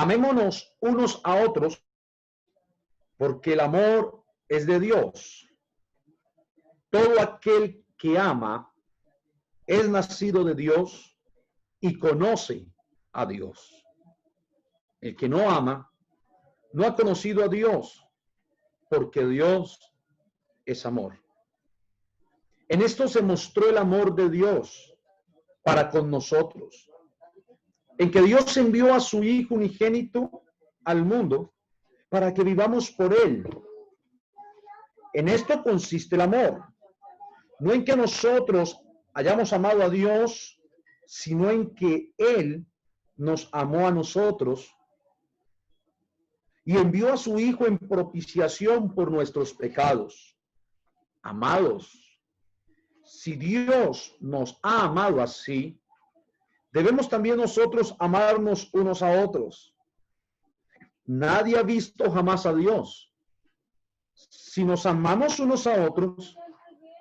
Amémonos unos a otros, porque el amor es de Dios. Todo aquel que ama es nacido de Dios y conoce a Dios. El que no ama no ha conocido a Dios, porque Dios es amor. En esto se mostró el amor de Dios para con nosotros, en que Dios envió a su Hijo unigénito al mundo para que vivamos por él. En esto consiste el amor, no en que nosotros hayamos amado a Dios, sino en que Él nos amó a nosotros y envió a su Hijo en propiciación por nuestros pecados. Amados, si Dios nos ha amado así, debemos también nosotros amarnos unos a otros. Nadie ha visto jamás a Dios. Si nos amamos unos a otros,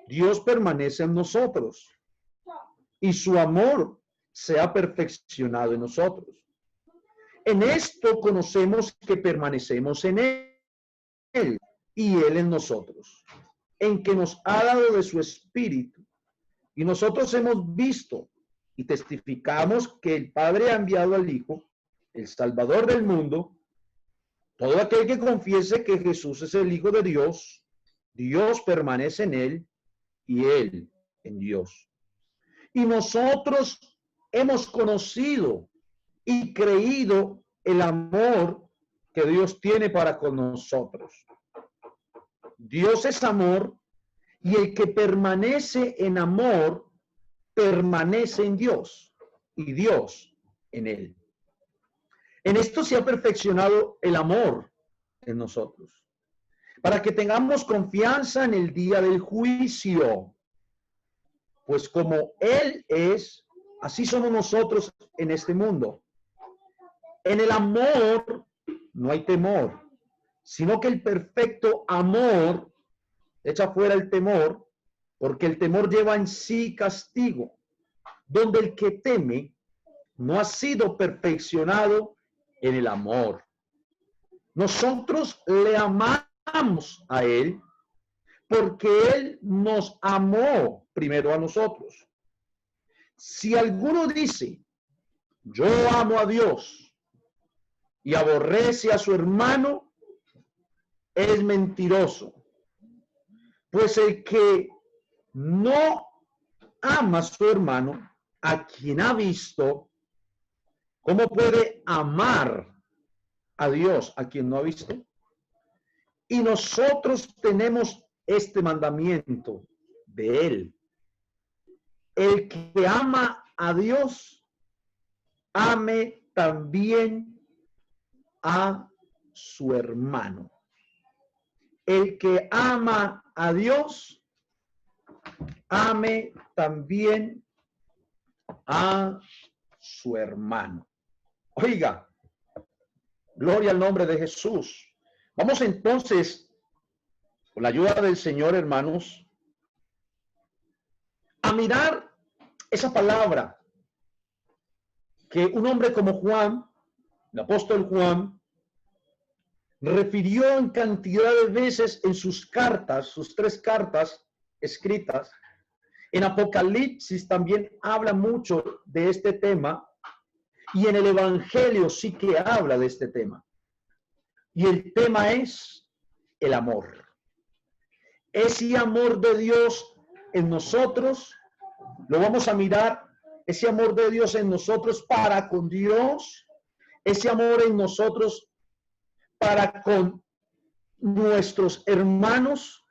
Dios permanece en nosotros y su amor se ha perfeccionado en nosotros. En esto conocemos que permanecemos en Él y Él en nosotros, en que nos ha dado de su Espíritu. Y nosotros hemos visto y testificamos que el Padre ha enviado al Hijo, el Salvador del mundo. Todo aquel que confiese que Jesús es el Hijo de Dios, Dios permanece en Él y Él en Dios. Y nosotros hemos conocido y creído el amor que Dios tiene para con nosotros. Dios es amor y el que permanece en amor permanece en Dios y Dios en él. En esto se ha perfeccionado el amor en nosotros, para que tengamos confianza en el día del juicio. Pues como Él es, así somos nosotros en este mundo. En el amor no hay temor, sino que el perfecto amor echa fuera el temor, porque el temor lleva en sí castigo, donde el que teme no ha sido perfeccionado en el amor. Nosotros le amamos a Él porque Él nos amó primero a nosotros. Si alguno dice, yo amo a Dios y aborrece a su hermano, es mentiroso. Pues el que no ama a su hermano, a quien ha visto, ¿cómo puede amar a Dios a quien no ha visto? Y nosotros tenemos este mandamiento de Él. El que ama a Dios, ame también a su hermano. El que ama a Dios, ame también a su hermano. Oiga, gloria al nombre de Jesús. Vamos entonces, con la ayuda del Señor, hermanos, a mirar esa palabra que un hombre como Juan, el apóstol Juan, refirió en cantidad de veces en sus cartas, sus 3 cartas escritas. En Apocalipsis también habla mucho de este tema y en el Evangelio sí que habla de este tema. Y el tema es el amor. Ese amor de Dios en nosotros, lo vamos a mirar, ese amor de Dios en nosotros para con Dios, ese amor en nosotros para con nuestros hermanos,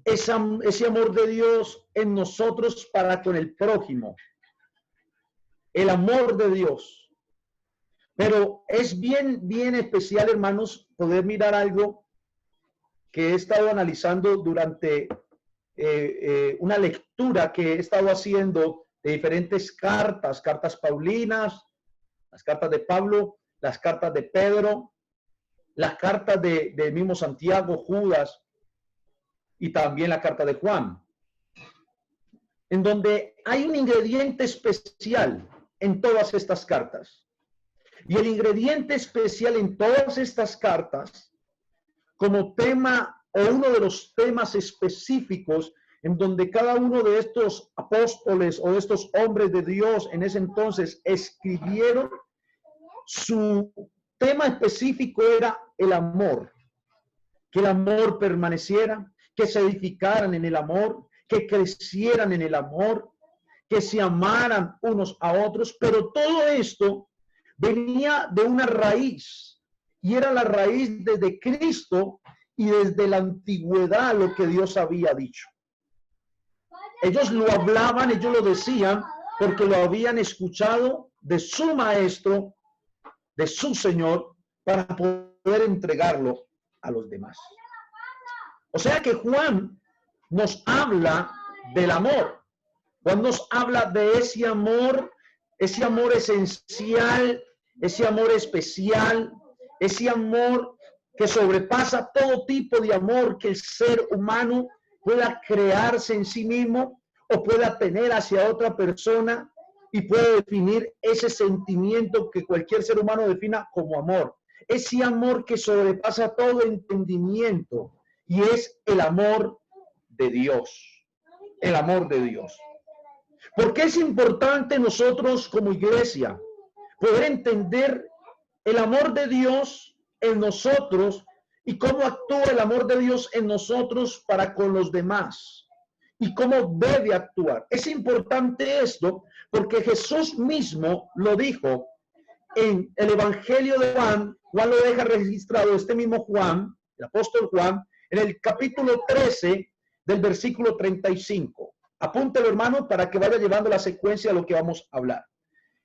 ese amor de Dios en nosotros para con el prójimo, el amor de Dios. Pero es bien especial, hermanos, poder mirar algo que he estado analizando durante una lectura que he estado haciendo de diferentes cartas, cartas paulinas, las cartas de Pablo, las cartas de Pedro, las cartas del mismo Santiago, Judas y también la carta de Juan, en donde hay un ingrediente especial en todas estas cartas. Y el ingrediente especial en todas estas cartas, como tema o uno de los temas específicos en donde cada uno de estos apóstoles o de estos hombres de Dios en ese entonces escribieron, su tema específico era el amor, que el amor permaneciera, que se edificaran en el amor, que crecieran en el amor, que se amaran unos a otros, pero todo esto venía de una raíz, y era la raíz desde Cristo y desde la antigüedad lo que Dios había dicho. Ellos lo hablaban, ellos lo decían, porque lo habían escuchado de su maestro, de su Señor, para poder entregarlo a los demás. O sea que Juan nos habla del amor. Juan nos habla de ese amor esencial, ese amor especial, ese amor que sobrepasa todo tipo de amor que el ser humano pueda crearse en sí mismo o pueda tener hacia otra persona, y puede definir ese sentimiento que cualquier ser humano defina como amor. Ese amor que sobrepasa todo entendimiento, y es el amor de Dios. El amor de Dios. ¿Por qué es importante nosotros como iglesia poder entender el amor de Dios en nosotros y cómo actúa el amor de Dios en nosotros para con los demás? Y cómo debe actuar. Es importante esto porque Jesús mismo lo dijo en el Evangelio de Juan. Juan lo deja registrado, este mismo Juan, el apóstol Juan, en el capítulo 13 del versículo 35. Apúntelo, hermano, para que vaya llevando la secuencia de lo que vamos a hablar.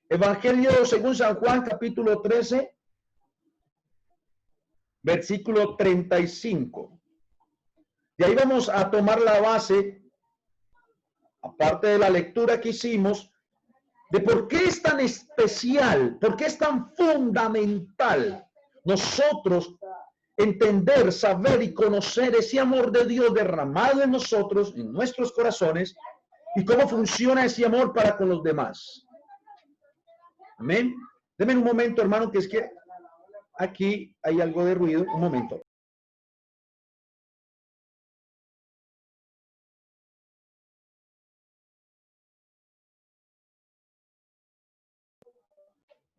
Evangelio según San Juan, capítulo 13, versículo 35. De ahí vamos a tomar la base, aparte de la lectura que hicimos, de por qué es tan especial, por qué es tan fundamental nosotros entender, saber y conocer ese amor de Dios derramado en nosotros, en nuestros corazones, y cómo funciona ese amor para con los demás. Amén. Denme un momento, hermano, que es que aquí hay algo de ruido. Un momento.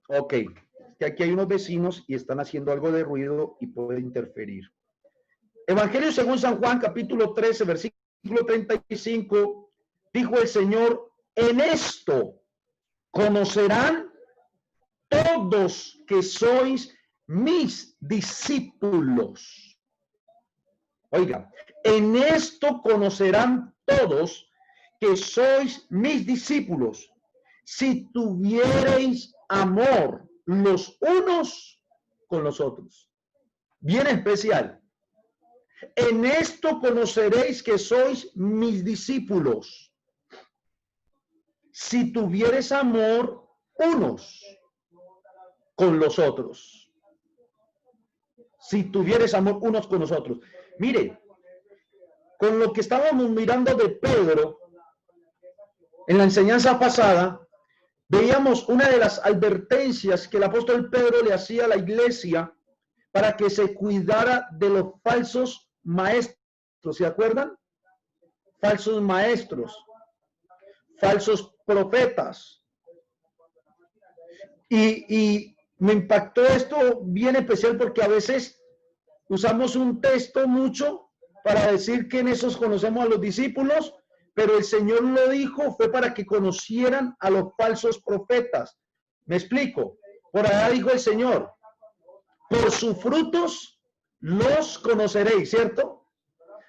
Ok, que aquí hay unos vecinos y están haciendo algo de ruido y puede interferir. Evangelio según San Juan, capítulo 13, versículo 35, dijo el Señor: en esto conocerán todos que sois mis discípulos. Oiga, en esto conocerán todos que sois mis discípulos, si tuviereis amor los unos con los otros. Bien especial. En esto conoceréis que sois mis discípulos, si tuvieres amor unos con los otros. Si tuvieres amor unos con los otros. Mire, con lo que estábamos mirando de Pedro en la enseñanza pasada, veíamos una de las advertencias que el apóstol Pedro le hacía a la iglesia para que se cuidara de los falsos maestros. ¿Se acuerdan? Falsos maestros, falsos profetas. Y me impactó esto bien especial porque a veces usamos un texto mucho para decir que en esos conocemos a los discípulos, pero el Señor lo dijo fue para que conocieran a los falsos profetas. Me explico. Por allá dijo el Señor: por sus frutos los conoceréis, ¿cierto?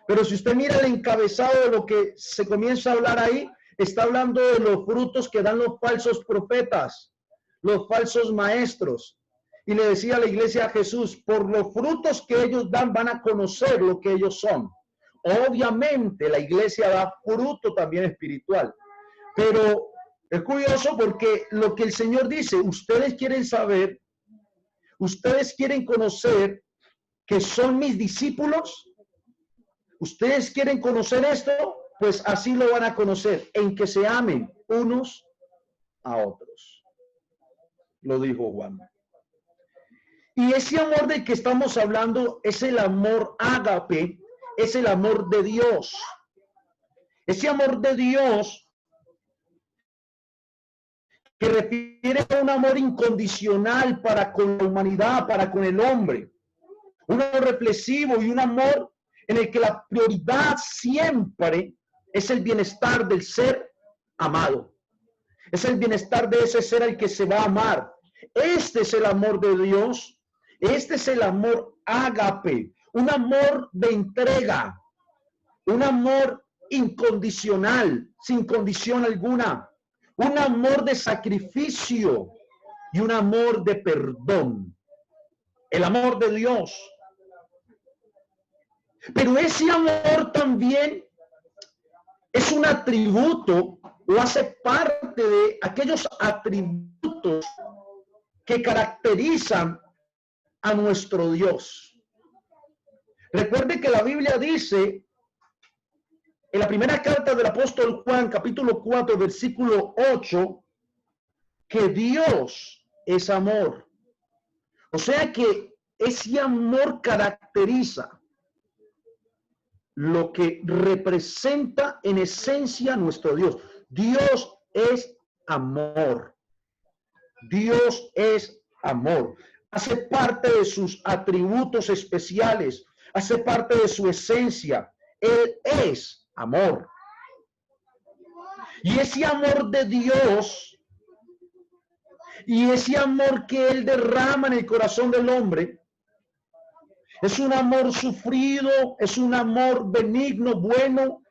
Pero si usted mira el encabezado de lo que se comienza a hablar ahí, está hablando de los frutos que dan los falsos profetas, los falsos maestros. Y le decía a la iglesia a Jesús: por los frutos que ellos dan van a conocer lo que ellos son. Obviamente la iglesia da fruto también espiritual, pero es curioso porque lo que el Señor dice: ustedes quieren saber, ustedes quieren conocer que son mis discípulos, ustedes quieren conocer esto, pues así lo van a conocer, en que se amen unos a otros. Lo dijo Juan. Y ese amor del que estamos hablando es el amor ágape, es el amor de Dios. Ese amor de Dios que refiere a un amor incondicional para con la humanidad, para con el hombre. Un amor reflexivo y un amor en el que la prioridad siempre es el bienestar del ser amado. Es el bienestar de ese ser al que se va a amar. Este es el amor de Dios. Este es el amor ágape, un amor de entrega, un amor incondicional, sin condición alguna, un amor de sacrificio y un amor de perdón. El amor de Dios. Pero ese amor también es un atributo o hace parte de aquellos atributos que caracterizan a nuestro Dios. Recuerde que la Biblia dice en la primera carta del apóstol Juan, capítulo 4, versículo 8, que Dios es amor. O sea que ese amor caracteriza lo que representa en esencia nuestro Dios. Dios es amor. Dios es amor. Hace parte de sus atributos especiales, hace parte de su esencia. Él es amor. Y ese amor de Dios y ese amor que Él derrama en el corazón del hombre es un amor sufrido, es un amor benigno, bueno,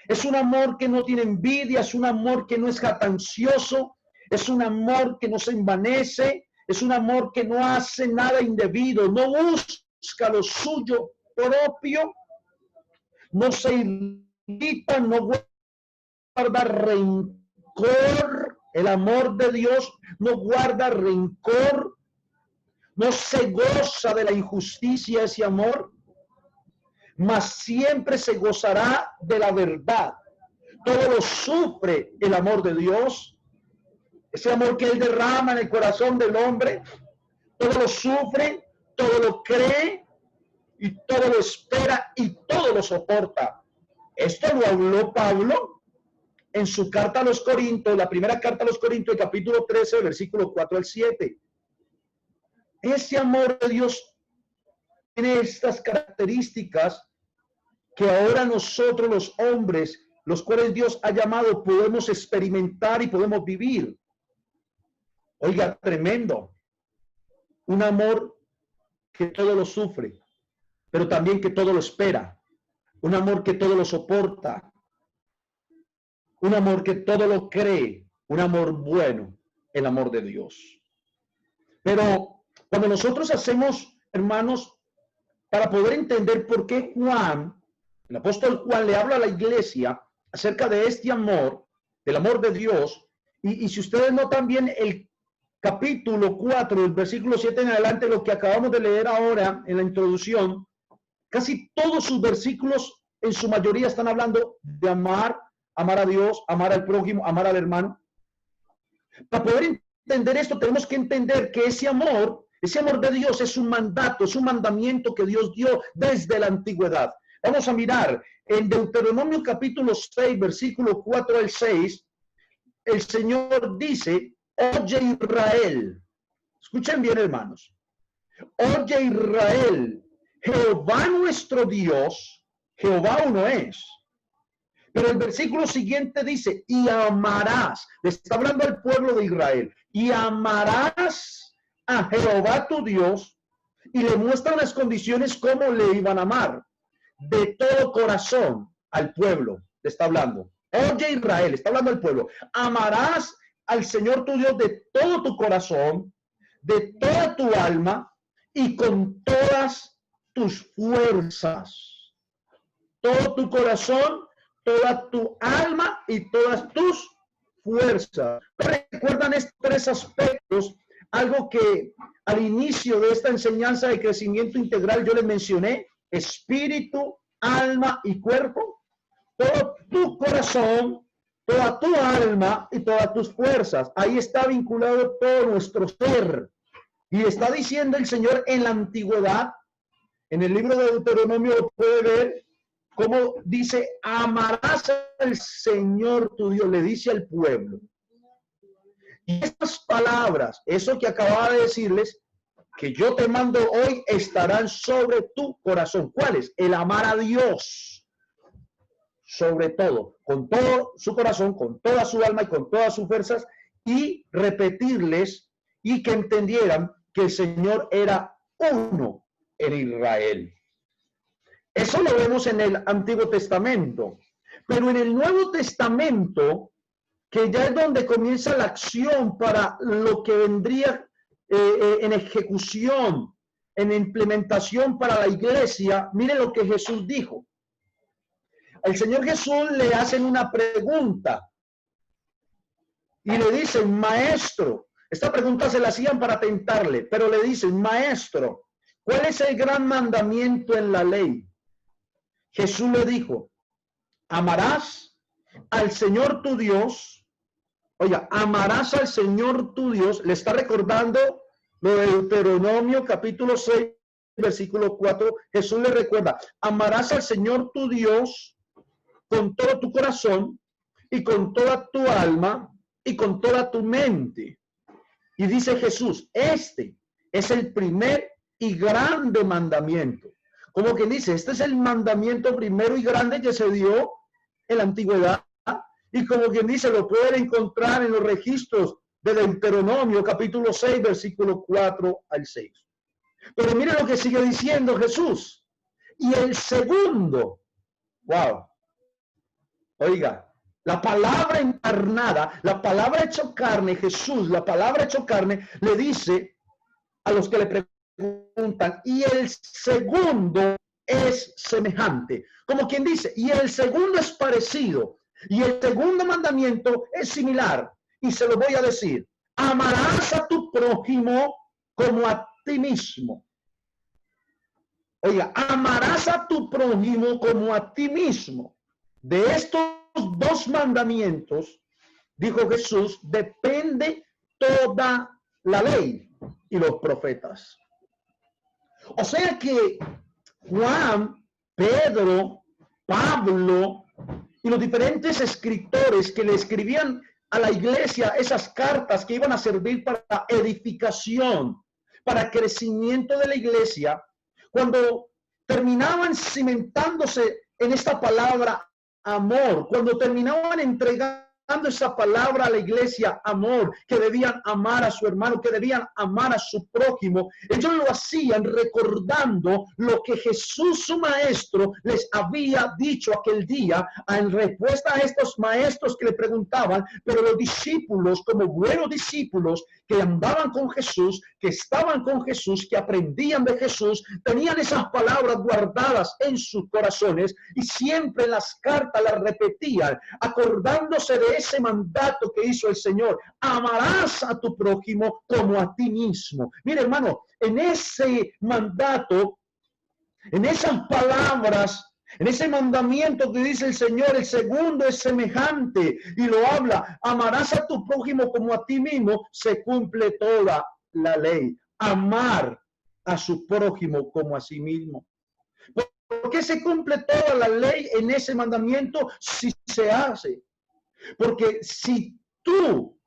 es un amor que no tiene envidia, es un amor que no es jactancioso, es un amor que no se envanece, es un amor que no hace nada indebido, no busca lo suyo propio, no se irrita, no guarda rencor. El amor de Dios no guarda rencor, no se goza de la injusticia ese amor, mas siempre se gozará de la verdad. Todo lo sufre el amor de Dios, ese amor que Él derrama en el corazón del hombre, todo lo sufre, todo lo cree y todo lo espera y todo lo soporta. Esto lo habló Pablo en su carta a los Corintios, la primera carta a los Corintios, el capítulo 13, versículo 4 al 7. Ese amor de Dios tiene estas características que ahora nosotros los hombres, los cuales Dios ha llamado, podemos experimentar y podemos vivir. Oiga, tremendo. Un amor que todo lo sufre, pero también que todo lo espera. Un amor que todo lo soporta. Un amor que todo lo cree. Un amor bueno, el amor de Dios. Pero cuando nosotros hacemos, hermanos, para poder entender por qué Juan, el apóstol Juan, le habla a la iglesia acerca de este amor, del amor de Dios, y si ustedes notan bien el capítulo 4, el versículo 7 en adelante, lo que acabamos de leer ahora en la introducción, casi todos sus versículos, en su mayoría, están hablando de amar, amar a Dios, amar al prójimo, amar al hermano. Para poder entender esto, tenemos que entender que ese amor de Dios es un mandato, es un mandamiento que Dios dio desde la antigüedad. Vamos a mirar en Deuteronomio capítulo 6, versículo 4 al 6, el Señor dice, oye Israel, escuchen bien hermanos, oye Israel, Jehová nuestro Dios, Jehová uno es. Pero el versículo siguiente dice, y amarás, le está hablando al pueblo de Israel, y amarás a Jehová tu Dios, y le muestra las condiciones como le iban a amar, de todo corazón al pueblo, le está hablando. Oye Israel, está hablando al pueblo, amarás al Señor tu Dios de todo tu corazón, de toda tu alma, y con todas tus fuerzas. Todo tu corazón, toda tu alma y todas tus fuerzas. ¿Recuerdan estos tres aspectos? Algo que al inicio de esta enseñanza de crecimiento integral yo les mencioné, espíritu, alma y cuerpo. Todo tu corazón, toda tu alma y todas tus fuerzas. Ahí está vinculado todo nuestro ser. Y está diciendo el Señor en la antigüedad, en el libro de Deuteronomio puede ver cómo dice, amarás al Señor tu Dios, le dice al pueblo. Y estas palabras, eso que acababa de decirles, que yo te mando hoy, estarán sobre tu corazón. ¿Cuáles? El amar a Dios sobre todo, con todo su corazón, con toda su alma y con todas sus fuerzas, y repetirles y que entendieran que el Señor era uno en Israel. Eso lo vemos en el Antiguo Testamento, pero en el Nuevo Testamento, que ya es donde comienza la acción para lo que vendría en ejecución, en implementación para la iglesia, mire lo que Jesús dijo. El Señor Jesús le hacen una pregunta y le dicen, maestro, esta pregunta se la hacían para tentarle, pero le dicen, maestro, ¿cuál es el gran mandamiento en la ley? Jesús le dijo, amarás al Señor tu Dios. Oiga, amarás al Señor tu Dios. Le está recordando lo de Deuteronomio capítulo 6, versículo 4. Jesús le recuerda, amarás al Señor tu Dios con todo tu corazón y con toda tu alma y con toda tu mente. Y dice Jesús, este es el primer y grande mandamiento. Como que dice, este es el mandamiento primero y grande que se dio en la antigüedad. Y como quien dice, lo pueden encontrar en los registros de Deuteronomio, capítulo 6, versículo 4 al 6. Pero mire lo que sigue diciendo Jesús. Y el segundo, wow, oiga, la palabra encarnada, la palabra hecho carne, Jesús, la palabra hecho carne, le dice a los que le preguntan, y el segundo es semejante. Como quien dice, y el segundo es parecido. Y el segundo mandamiento es similar, y se lo voy a decir, amarás a tu prójimo como a ti mismo. Oiga, amarás a tu prójimo como a ti mismo. De estos dos mandamientos, dijo Jesús, depende toda la ley y los profetas. O sea que Juan, Pedro, Pablo y los diferentes escritores que le escribían a la iglesia esas cartas que iban a servir para edificación, para crecimiento de la iglesia, cuando terminaban cimentándose en esta palabra amor, cuando terminaban entregando esa palabra a la iglesia, amor, que debían amar a su hermano, que debían amar a su prójimo, ellos lo hacían recordando lo que Jesús, su maestro, les había dicho aquel día en respuesta a estos maestros que le preguntaban, pero los discípulos, como buenos discípulos que andaban con Jesús, que estaban con Jesús, que aprendían de Jesús, tenían esas palabras guardadas en sus corazones y siempre en las cartas las repetían, acordándose de ese mandato que hizo el Señor. Amarás a tu prójimo como a ti mismo. Mire, hermano, en ese mandato, en esas palabras, en ese mandamiento que dice el Señor, el segundo es semejante y lo habla, amarás a tu prójimo como a ti mismo, se cumple toda la ley. Amar a su prójimo como a sí mismo. ¿Por qué se cumple toda la ley en ese mandamiento si se hace? Porque si tú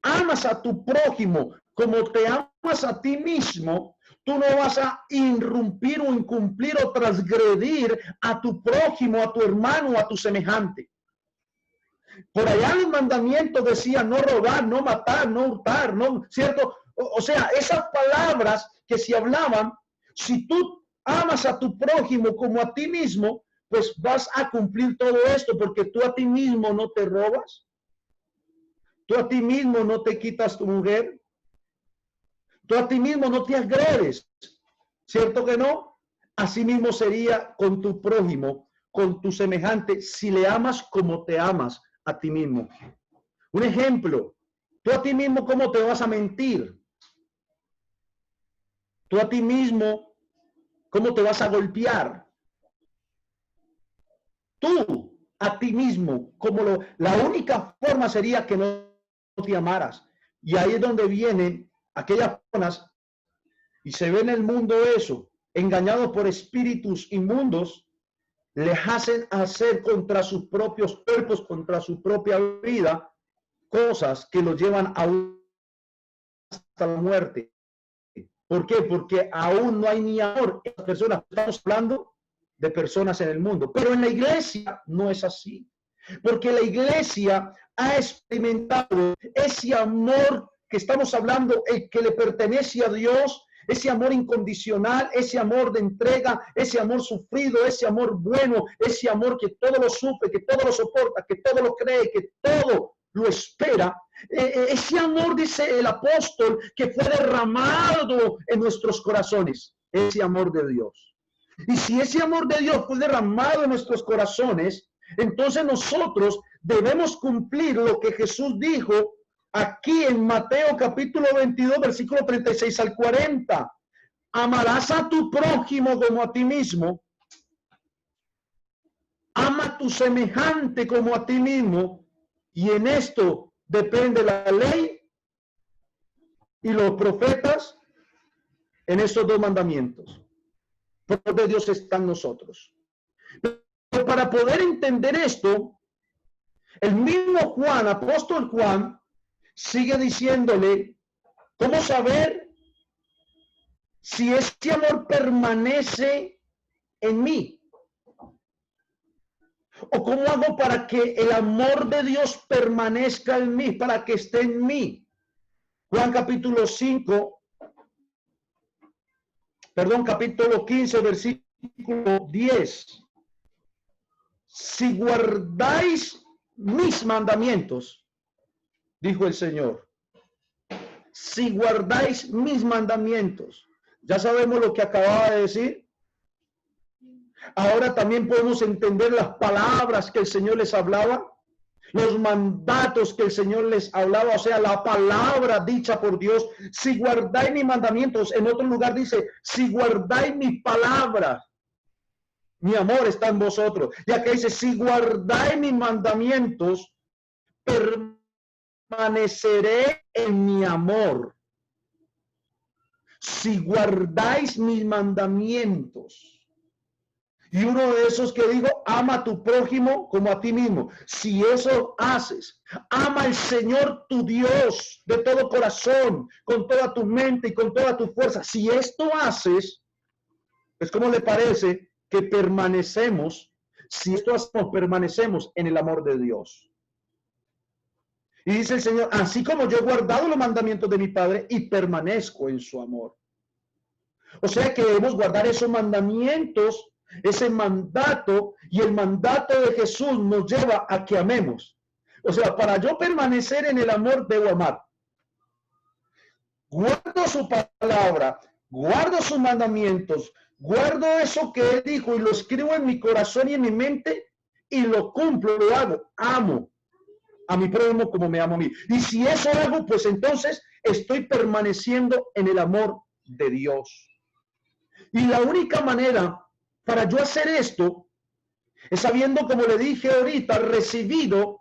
amas a tu prójimo como te amas a ti mismo, tú no vas a irrumpir o incumplir o transgredir a tu prójimo, a tu hermano, a tu semejante. Por allá el mandamiento decía no robar, no matar, no hurtar, no, ¿cierto? O sea, esas palabras que se hablaban, si tú amas a tu prójimo como a ti mismo, pues vas a cumplir todo esto, porque tú a ti mismo no te robas, tú a ti mismo no te quitas tu mujer, tú a ti mismo no te agredes, ¿cierto que no? Así mismo sería con tu prójimo, con tu semejante, si le amas como te amas a ti mismo. Un ejemplo, tú a ti mismo, ¿cómo te vas a mentir? Tú a ti mismo, ¿cómo te vas a golpear? Tú a ti mismo, la única forma sería que no te amaras. Y ahí es donde vienen aquellas personas Y se ve en el mundo eso, engañados por espíritus inmundos, les hacen hacer contra sus propios cuerpos, contra su propia vida, cosas que los llevan hasta la muerte. ¿Por qué? Porque aún no hay ni amor en las personas. Estamos hablando de personas en el mundo, pero en la iglesia no es así. Porque la iglesia ha experimentado ese amor que estamos hablando, el que le pertenece a Dios, ese amor incondicional, ese amor de entrega, ese amor sufrido, ese amor bueno, ese amor que todo lo sufre, que todo lo soporta, que todo lo cree, que todo lo espera. Ese amor, dice el apóstol, que fue derramado en nuestros corazones, ese amor de Dios. Y si ese amor de Dios fue derramado en nuestros corazones, entonces nosotros debemos cumplir lo que Jesús dijo aquí en Mateo capítulo 22, versículo 36 al 40. Amarás a tu prójimo como a ti mismo. Ama a tu semejante como a ti mismo. Y en esto depende la ley y los profetas, en estos dos mandamientos. Porque Dios está en nosotros. Pero para poder entender esto, el mismo Juan, apóstol Juan, sigue diciéndole, ¿cómo saber si este amor permanece en mí? ¿O cómo hago para que el amor de Dios permanezca en mí, para que esté en mí? Juan capítulo 15, versículo 10. Si guardáis mis mandamientos, dijo el Señor, si guardáis mis mandamientos, ya sabemos lo que acababa de decir. Ahora también podemos entender las palabras que el Señor les hablaba, los mandatos que el Señor les hablaba, o sea, la palabra dicha por Dios. Si guardáis mis mandamientos, en otro lugar dice, si guardáis mi palabra, mi amor está en vosotros. Y acá dice, si guardáis mis mandamientos, permaneceré en mi amor. Si guardáis mis mandamientos. Y uno de esos que digo, ama a tu prójimo como a ti mismo. Si eso haces, ama al Señor tu Dios de todo corazón, con toda tu mente y con toda tu fuerza. Si esto haces, es como le parece que permanecemos, si esto hacemos, permanecemos en el amor de Dios. Y dice el Señor, así como yo he guardado los mandamientos de mi Padre y permanezco en su amor. O sea que debemos guardar esos mandamientos, ese mandato, y el mandato de Jesús nos lleva a que amemos. O sea, para yo permanecer en el amor debo amar. Guardo su palabra, guardo sus mandamientos, guardo eso que él dijo y lo escribo en mi corazón y en mi mente y lo cumplo, lo hago. Amo a mi prójimo como me amo a mí. Y si eso hago, pues entonces estoy permaneciendo en el amor de Dios. Y la única manera para yo hacer esto es sabiendo, como le dije ahorita, recibido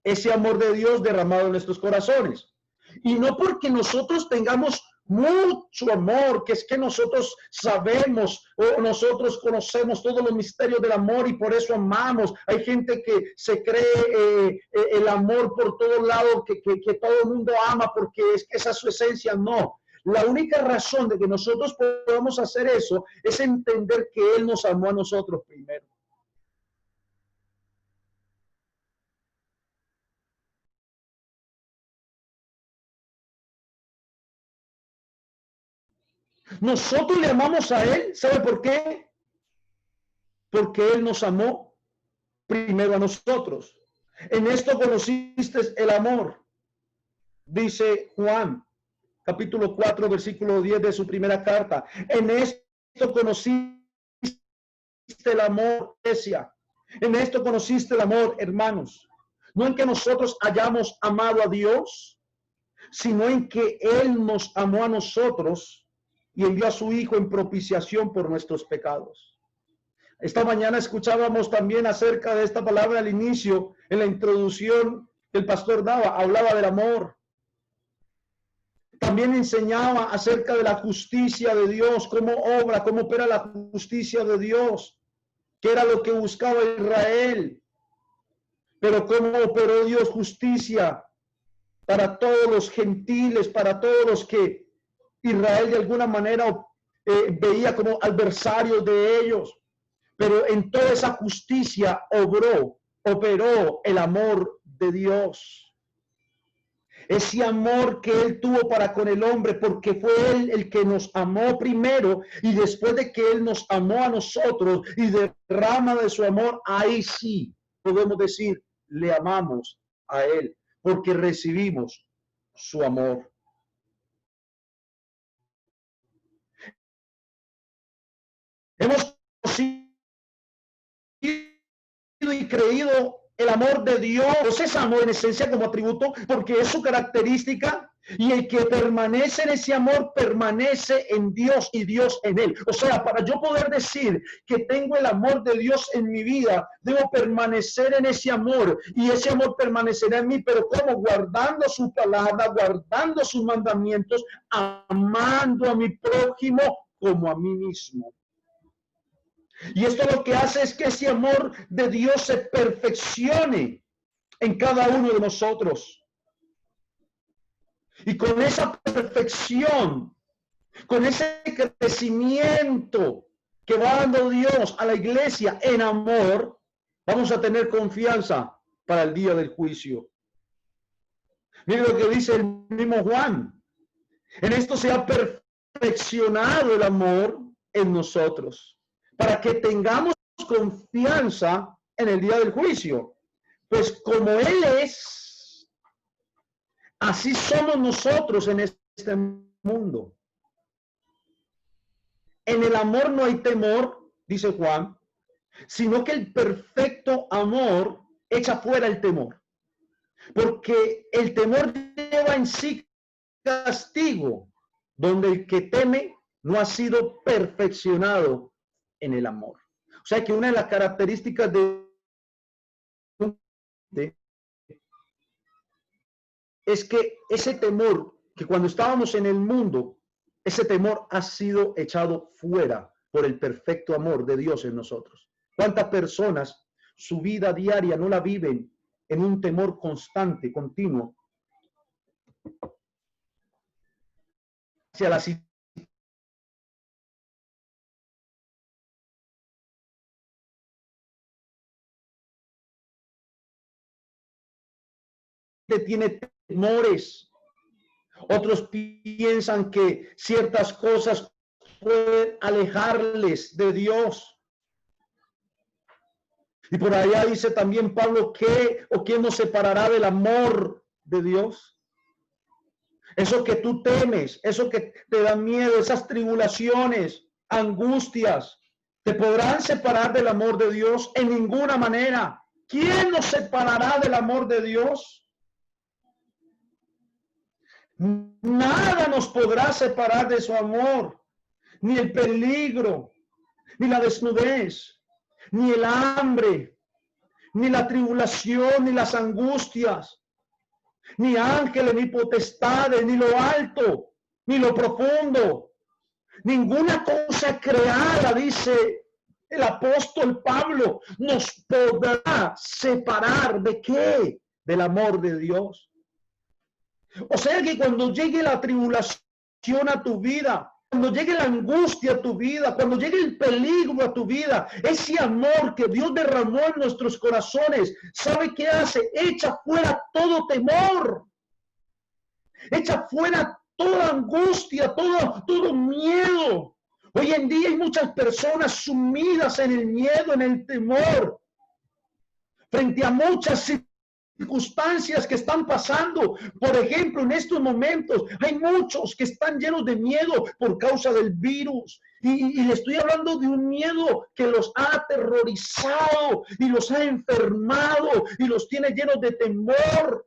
ese amor de Dios derramado en nuestros corazones. Y no porque nosotros tengamos mucho amor, que es que nosotros sabemos o nosotros conocemos todos los misterios del amor y por eso amamos. Hay gente que se cree el amor por todos lados, que todo el mundo ama porque es que esa es su esencia. No. La única razón de que nosotros podamos hacer eso es entender que Él nos amó a nosotros primero. Nosotros le amamos a Él, ¿sabe por qué? Porque Él nos amó primero a nosotros. En esto conociste el amor, dice Juan, capítulo 4, versículo 10 de su primera carta. En esto conociste el amor, iglesia. En esto conociste el amor, hermanos. No en que nosotros hayamos amado a Dios, sino en que Él nos amó a nosotros y envió a su Hijo en propiciación por nuestros pecados. Esta mañana escuchábamos también acerca de esta palabra al inicio, en la introducción que el pastor daba, hablaba del amor. También enseñaba acerca de la justicia de Dios, cómo obra, cómo opera la justicia de Dios, que era lo que buscaba Israel. Pero cómo operó Dios justicia para todos los gentiles, para todos los que Israel de alguna manera veía como adversarios de ellos. Pero en toda esa justicia operó el amor de Dios. Ese amor que Él tuvo para con el hombre, porque fue Él el que nos amó primero, y después de que Él nos amó a nosotros y derrama de su amor, ahí sí podemos decir, le amamos a Él, porque recibimos su amor. Hemos conocido y creído el amor de Dios, es amor en esencia como atributo, porque es su característica, y el que permanece en ese amor permanece en Dios y Dios en él. O sea, para yo poder decir que tengo el amor de Dios en mi vida, debo permanecer en ese amor, y ese amor permanecerá en mí, pero como guardando su palabra, guardando sus mandamientos, amando a mi prójimo como a mí mismo. Y esto lo que hace es que ese amor de Dios se perfeccione en cada uno de nosotros. Y con esa perfección, con ese crecimiento que va dando Dios a la iglesia en amor, vamos a tener confianza para el día del juicio. Mire lo que dice el mismo Juan. En esto se ha perfeccionado el amor en nosotros, para que tengamos confianza en el día del juicio. Pues como Él es, así somos nosotros en este mundo. En el amor no hay temor, dice Juan, sino que el perfecto amor echa fuera el temor. Porque el temor lleva en sí castigo, donde el que teme no ha sido perfeccionado en el amor. O sea que una de las características es que ese temor, que cuando estábamos en el mundo, ese temor ha sido echado fuera por el perfecto amor de Dios en nosotros. ¿Cuántas personas su vida diaria no la viven en un temor constante, continuo, hacia la situación? Tiene temores, otros piensan que ciertas cosas pueden alejarles de Dios. Y por allá dice también Pablo, ¿qué o quién nos separará del amor de Dios? Eso que tú temes, eso que te da miedo, esas tribulaciones, angustias, ¿te podrán separar del amor de Dios? En ninguna manera. ¿Quién nos separará del amor de Dios? Nada nos podrá separar de su amor, ni el peligro, ni la desnudez, ni el hambre, ni la tribulación, ni las angustias, ni ángeles, ni potestades, ni lo alto, ni lo profundo. Ninguna cosa creada, dice el apóstol Pablo, nos podrá separar ¿de qué? Del amor de Dios. O sea que cuando llegue la tribulación a tu vida, cuando llegue la angustia a tu vida, cuando llegue el peligro a tu vida, ese amor que Dios derramó en nuestros corazones, ¿sabe qué hace? Echa fuera todo temor. Echa fuera toda angustia, todo miedo. Hoy en día hay muchas personas sumidas en el miedo, en el temor, frente a muchas circunstancias que están pasando. Por ejemplo, en estos momentos hay muchos que están llenos de miedo por causa del virus. Y le estoy hablando de un miedo que los ha aterrorizado y los ha enfermado y los tiene llenos de temor.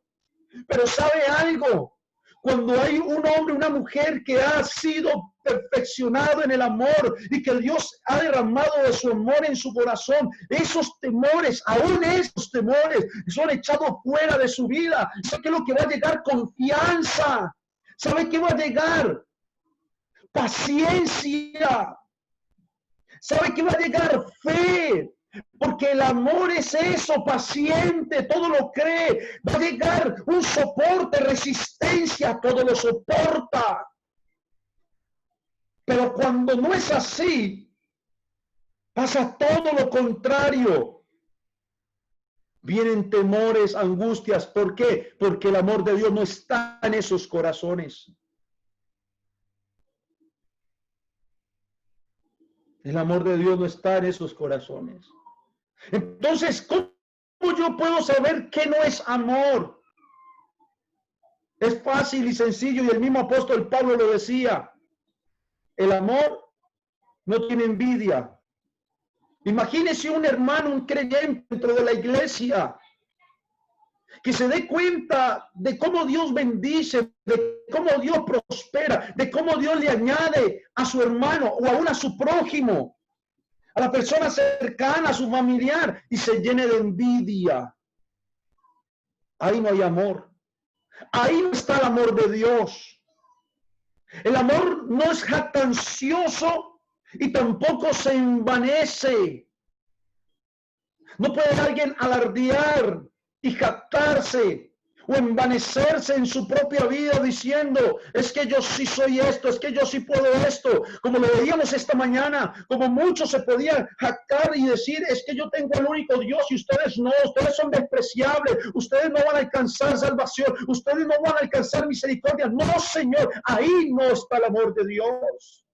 Pero ¿sabe algo? Cuando hay un hombre, una mujer que ha sido perfeccionado en el amor y que Dios ha derramado de su amor en su corazón, esos temores, aún esos temores, son echados fuera de su vida. ¿Sabe qué es lo que va a llegar? Confianza. ¿Sabe qué va a llegar? Paciencia. ¿Sabe qué va a llegar? Fe. Porque el amor es eso, paciente, todo lo cree. Va a llegar un soporte, resistencia, todo lo soporta. Pero cuando no es así, pasa todo lo contrario. Vienen temores, angustias. ¿Por qué? Porque el amor de Dios no está en esos corazones. El amor de Dios no está en esos corazones. Entonces, ¿cómo yo puedo saber qué no es amor? Es fácil y sencillo, y el mismo apóstol Pablo lo decía. El amor no tiene envidia. Imagínese un hermano, un creyente dentro de la iglesia, que se dé cuenta de cómo Dios bendice, de cómo Dios prospera, de cómo Dios le añade a su hermano o aún a su prójimo, a la persona cercana, a su familiar, y se llene de envidia. Ahí no hay amor. Ahí no está el amor de Dios. El amor no es jactancioso y tampoco se envanece. No puede alguien alardear y jactarse o envanecerse en su propia vida diciendo, es que yo sí soy esto, es que yo sí puedo esto, como lo veíamos esta mañana, como muchos se podían jactar y decir, es que yo tengo el único Dios y ustedes no, ustedes son despreciables, ustedes no van a alcanzar salvación, ustedes no van a alcanzar misericordia. No, Señor, ahí no está el amor de Dios.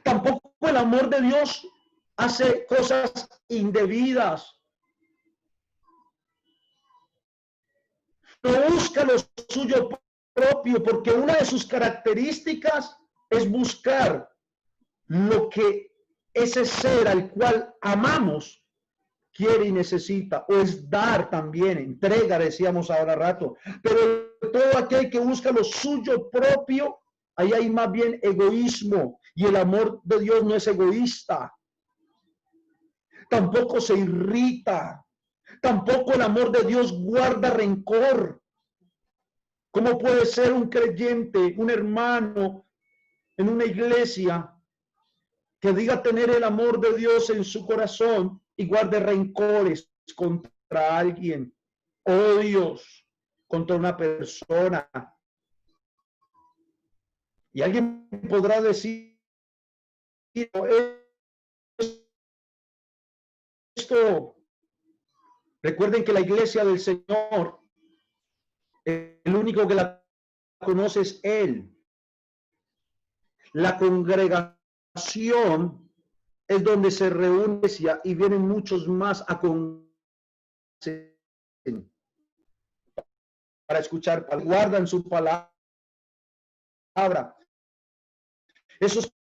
Tampoco el amor de Dios hace cosas indebidas. No busca lo suyo propio, porque una de sus características es buscar lo que ese ser al cual amamos quiere y necesita, o es dar también, entrega, decíamos ahora rato. Pero todo aquel que busca lo suyo propio, ahí hay más bien egoísmo, y el amor de Dios no es egoísta. Tampoco se irrita. Tampoco el amor de Dios guarda rencor. ¿Cómo puede ser un creyente, un hermano en una iglesia que diga tener el amor de Dios en su corazón y guarde rencores contra alguien, odios contra una persona? Y alguien podrá decir, esto, recuerden que la iglesia del Señor, el único que la conoce es Él. La congregación es donde se reúne y vienen muchos más a para escuchar, guardan su palabra. Esos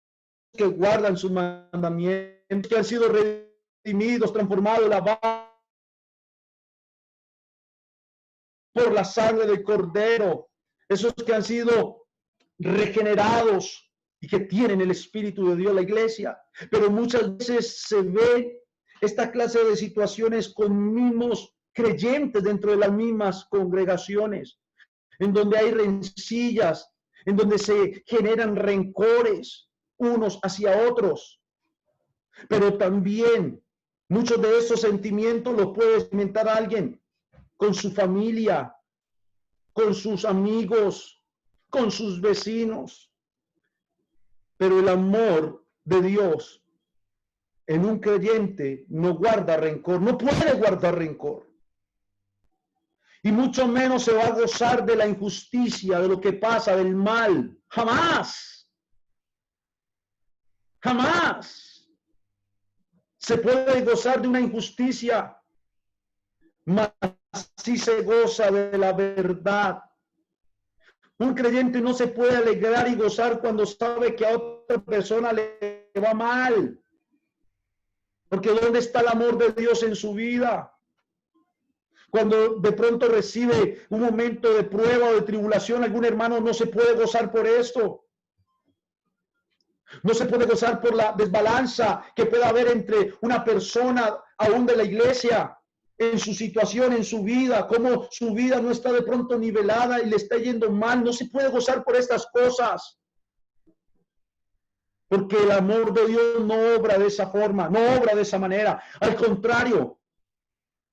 que guardan sus mandamientos, que han sido redimidos, transformados, lavados por la sangre del Cordero, esos que han sido regenerados y que tienen el Espíritu de Dios, la iglesia. Pero muchas veces se ve esta clase de situaciones con mismos creyentes dentro de las mismas congregaciones, en donde hay rencillas, en donde se generan rencores unos hacia otros. Pero también muchos de esos sentimientos los puede experimentar alguien con su familia, con sus amigos, con sus vecinos. Pero el amor de Dios en un creyente no guarda rencor, no puede guardar rencor. Y mucho menos se va a gozar de la injusticia, de lo que pasa, del mal. Jamás. Jamás se puede gozar de una injusticia, mas sí se goza de la verdad. Un creyente no se puede alegrar y gozar cuando sabe que a otra persona le va mal. Porque ¿dónde está el amor de Dios en su vida? Cuando de pronto recibe un momento de prueba o de tribulación, algún hermano no se puede gozar por esto. No se puede gozar por la desbalanza que pueda haber entre una persona aún de la iglesia. en su situación, en su vida, cómo su vida no está de pronto nivelada y le está yendo mal. No se puede gozar por estas cosas, porque el amor de Dios no obra de esa forma, no obra de esa manera. Al contrario,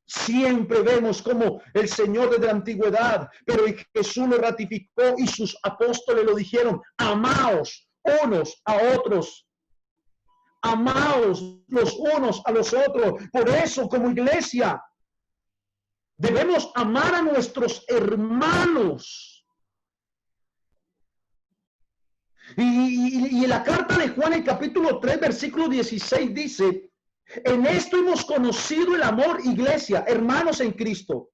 siempre vemos como el Señor desde la antigüedad, pero Jesús lo ratificó y sus apóstoles lo dijeron: amaos unos a otros, amaos los unos a los otros. Por eso, como iglesia, debemos amar a nuestros hermanos. Y en la carta de Juan, en capítulo 3, versículo 16, dice: en esto hemos conocido el amor, iglesia, hermanos en Cristo.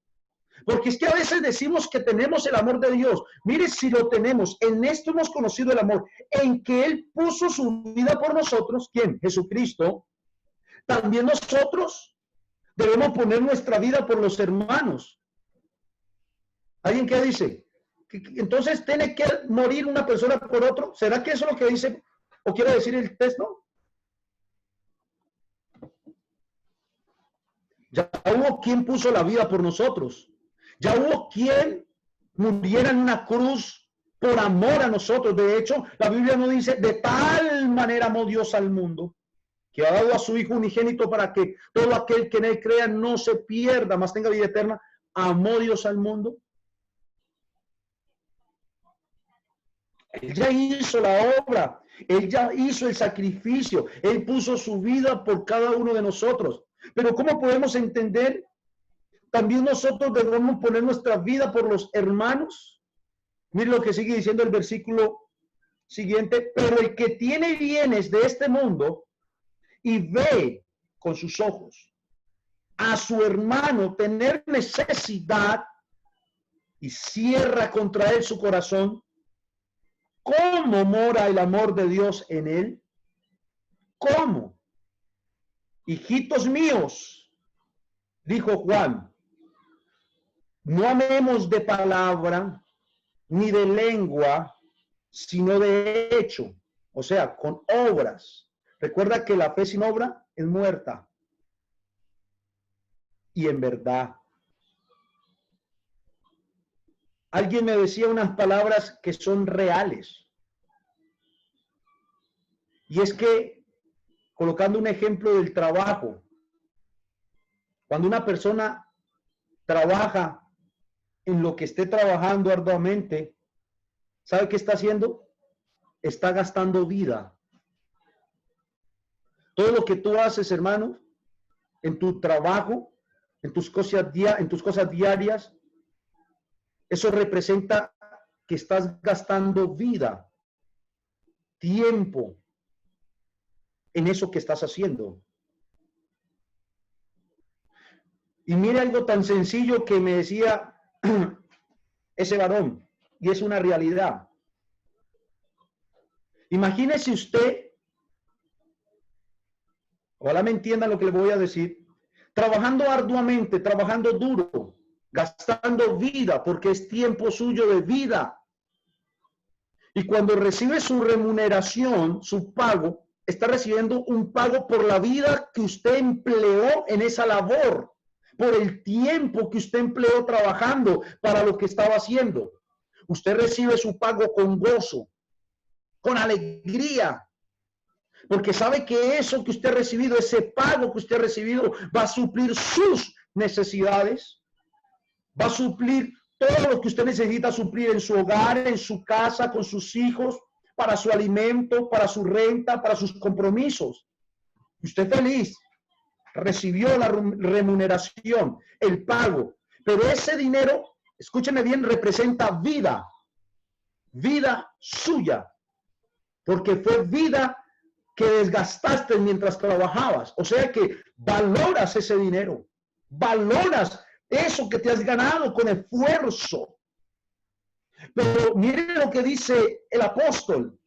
Porque es que a veces decimos que tenemos el amor de Dios. Mire, si lo tenemos, en esto hemos conocido el amor, en que Él puso su vida por nosotros. ¿Quién? Jesucristo. También nosotros debemos poner nuestra vida por los hermanos. ¿Alguien qué dice? Entonces tiene que morir una persona por otro. ¿Será que eso es lo que dice o quiere decir el texto? Ya hubo quien puso la vida por nosotros. Ya hubo quien muriera en una cruz por amor a nosotros. De hecho, la Biblia nos dice: de tal manera amó Dios al mundo, que ha dado a su Hijo unigénito para que todo aquel que en Él crea no se pierda, mas tenga vida eterna. Amó Dios al mundo. Él ya hizo la obra, Él ya hizo el sacrificio, Él puso su vida por cada uno de nosotros. Pero ¿cómo podemos entender? También nosotros debemos poner nuestra vida por los hermanos. Mire lo que sigue diciendo el versículo siguiente: pero el que tiene bienes de este mundo y ve con sus ojos a su hermano tener necesidad y cierra contra él su corazón, ¿cómo mora el amor de Dios en él? ¿Cómo? Hijitos míos, dijo Juan, no amemos de palabra ni de lengua, sino de hecho, o sea, con obras. Recuerda que la fe sin obra es muerta. Y en verdad, alguien me decía unas palabras que son reales. Y es que, colocando un ejemplo del trabajo, cuando una persona trabaja en lo que esté trabajando arduamente, ¿sabe qué está haciendo? Está gastando vida. Todo lo que tú haces, hermano, en tu trabajo, en tus cosas diarias, eso representa que estás gastando vida, tiempo en eso que estás haciendo. Y mire algo tan sencillo que me decía ese varón, y es una realidad. Imagínese usted, ojalá me entiendan lo que le voy a decir, trabajando arduamente, trabajando duro, gastando vida, porque es tiempo suyo de vida. Y cuando recibe su remuneración, su pago, está recibiendo un pago por la vida que usted empleó en esa labor, por el tiempo que usted empleó trabajando para lo que estaba haciendo. Usted recibe su pago con gozo, con alegría, porque sabe que eso que usted ha recibido, ese pago que usted ha recibido, va a suplir sus necesidades, va a suplir todo lo que usted necesita suplir en su hogar, en su casa, con sus hijos, para su alimento, para su renta, para sus compromisos. Usted feliz, recibió la remuneración, el pago, pero ese dinero, escúcheme bien, representa vida, vida suya, porque fue vida que desgastaste mientras trabajabas. O sea que valoras ese dinero, valoras eso que te has ganado con esfuerzo. Pero mire lo que dice el apóstol.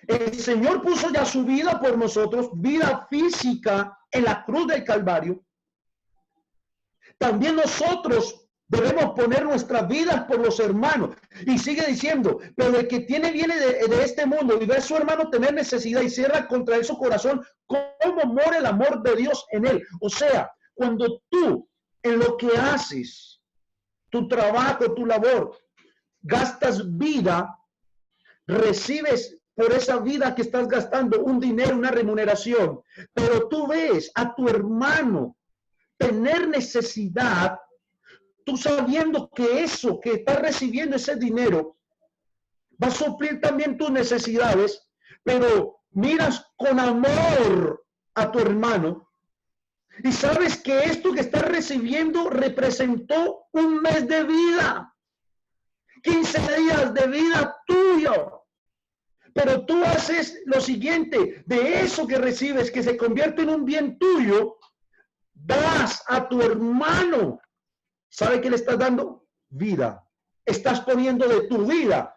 El Señor puso ya su vida por nosotros, vida física en la cruz del Calvario. También nosotros debemos poner nuestras vidas por los hermanos. Y sigue diciendo, pero el que tiene viene de este mundo y ve a su hermano tener necesidad y cierra contra él su corazón, ¿cómo mora el amor de Dios en él? O sea, cuando tú en lo que haces, tu trabajo, tu labor, gastas vida, recibes por esa vida que estás gastando un dinero, una remuneración, pero tú ves a tu hermano tener necesidad, tú sabiendo que eso que estás recibiendo, ese dinero, va a suplir también tus necesidades, pero miras con amor a tu hermano y sabes que esto que estás recibiendo representó un mes de vida, 15 días de vida tuyo. Pero tú haces lo siguiente, de eso que recibes, que se convierte en un bien tuyo, das a tu hermano. ¿Sabe qué le estás dando? Vida. Estás poniendo de tu vida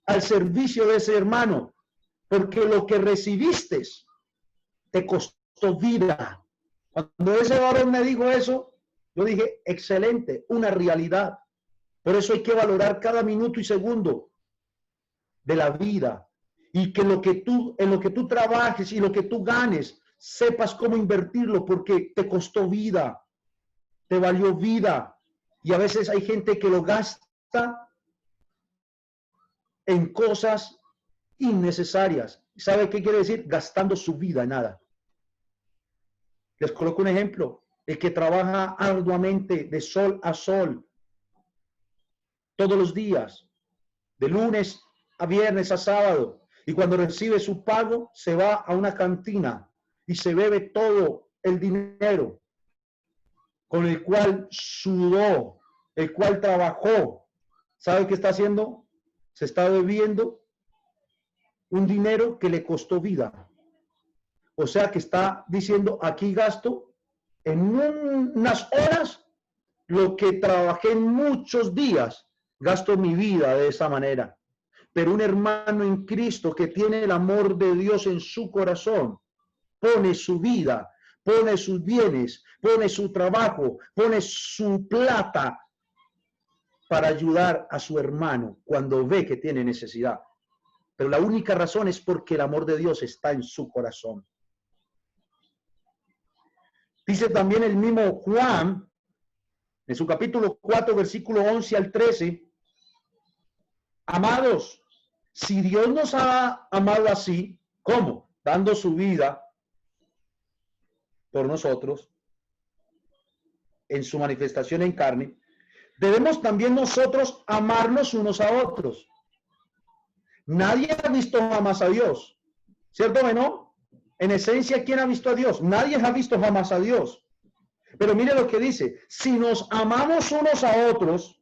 al servicio de ese hermano, porque lo que recibiste te costó vida. Cuando ese varón me dijo eso, yo dije, excelente, una realidad. Por eso hay que valorar cada minuto y segundo de la vida, y que en lo que tú trabajes y lo que tú ganes, sepas cómo invertirlo, porque te costó vida, te valió vida. Y a veces hay gente que lo gasta en cosas innecesarias. ¿Sabe qué quiere decir? Gastando su vida en nada. Les coloco un ejemplo. El que trabaja arduamente de sol a sol, todos los días, de lunes a viernes a sábado, y cuando recibe su pago, se va a una cantina y se bebe todo el dinero con el cual sudó, el cual trabajó. ¿Sabe qué está haciendo? Se está bebiendo un dinero que le costó vida. O sea que está diciendo, aquí gasto en unas horas lo que trabajé en muchos días, gasto mi vida de esa manera. Pero un hermano en Cristo que tiene el amor de Dios en su corazón, pone su vida, pone sus bienes, pone su trabajo, pone su plata para ayudar a su hermano cuando ve que tiene necesidad. Pero la única razón es porque el amor de Dios está en su corazón. Dice también el mismo Juan, en su capítulo 4, versículo 11 al 13, amados, si Dios nos ha amado así, ¿cómo? Dando su vida por nosotros, en su manifestación en carne, debemos también nosotros amarnos unos a otros. Nadie ha visto jamás a Dios, ¿cierto o no? En esencia, ¿quién ha visto a Dios? Nadie ha visto jamás a Dios. Pero mire lo que dice, si nos amamos unos a otros,